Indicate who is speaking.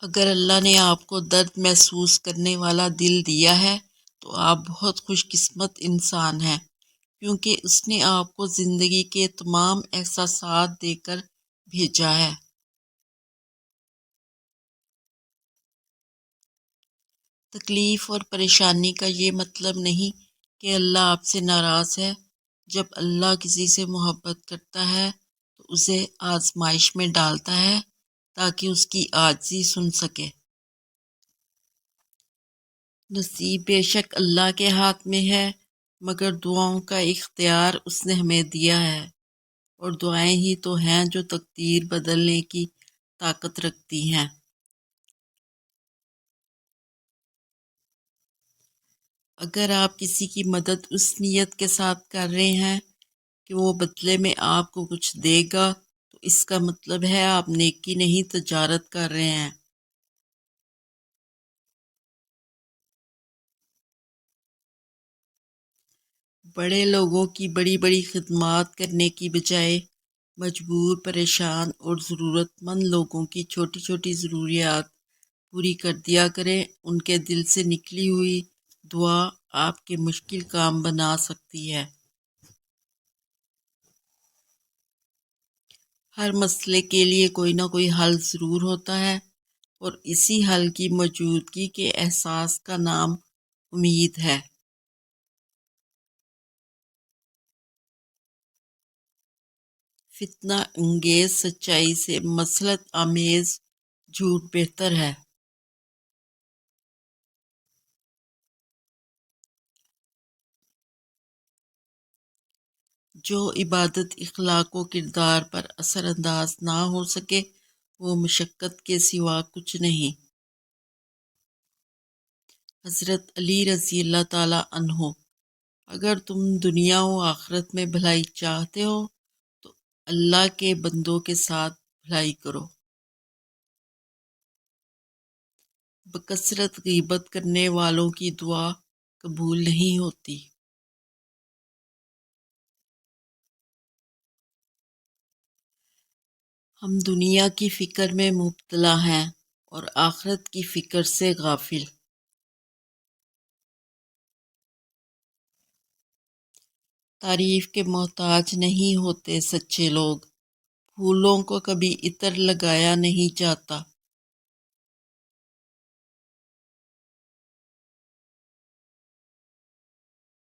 Speaker 1: اگر اللہ نے آپ کو درد محسوس کرنے والا دل دیا ہے تو آپ بہت خوش قسمت انسان ہیں، کیونکہ اس نے آپ کو زندگی کے تمام احساسات دے کر بھیجا ہے۔ تکلیف اور پریشانی کا یہ مطلب نہیں کہ اللہ آپ سے ناراض ہے۔ جب اللہ کسی سے محبت کرتا ہے تو اسے آزمائش میں ڈالتا ہے تاکہ اس کی عاجزی سن سکے۔ نصیب بے شک اللہ کے ہاتھ میں ہے، مگر دعاؤں کا اختیار اس نے ہمیں دیا ہے، اور دعائیں ہی تو ہیں جو تقدیر بدلنے کی طاقت رکھتی ہیں۔ اگر آپ کسی کی مدد اس نیت کے ساتھ کر رہے ہیں کہ وہ بدلے میں آپ کو کچھ دے گا تو اس کا مطلب ہے آپ نیکی نہیں تجارت کر رہے ہیں۔ بڑے لوگوں کی بڑی بڑی خدمات کرنے کی بجائے مجبور، پریشان اور ضرورت مند لوگوں کی چھوٹی چھوٹی ضروریات پوری کر دیا کریں۔ ان کے دل سے نکلی ہوئی دعا آپ کے مشکل کام بنا سکتی ہے۔ ہر مسئلے کے لیے کوئی نہ کوئی حل ضرور ہوتا ہے، اور اسی حل کی موجودگی کے احساس کا نام امید ہے۔ فتنہ انگیز سچائی سے مصلحت آمیز جھوٹ بہتر ہے۔ جو عبادت اخلاق و کردار پر اثر انداز نہ ہو سکے وہ مشقت کے سوا کچھ نہیں۔ حضرت علی رضی اللہ تعالیٰ عنہ: اگر تم دنیا و آخرت میں بھلائی چاہتے ہو تو اللہ کے بندوں کے ساتھ بھلائی کرو۔ بکثرت غیبت کرنے والوں کی دعا قبول نہیں ہوتی۔ ہم دنیا کی فکر میں مبتلا ہیں اور آخرت کی فکر سے غافل۔ تعریف کے محتاج نہیں ہوتے سچے لوگ، پھولوں کو کبھی عطر لگایا نہیں جاتا۔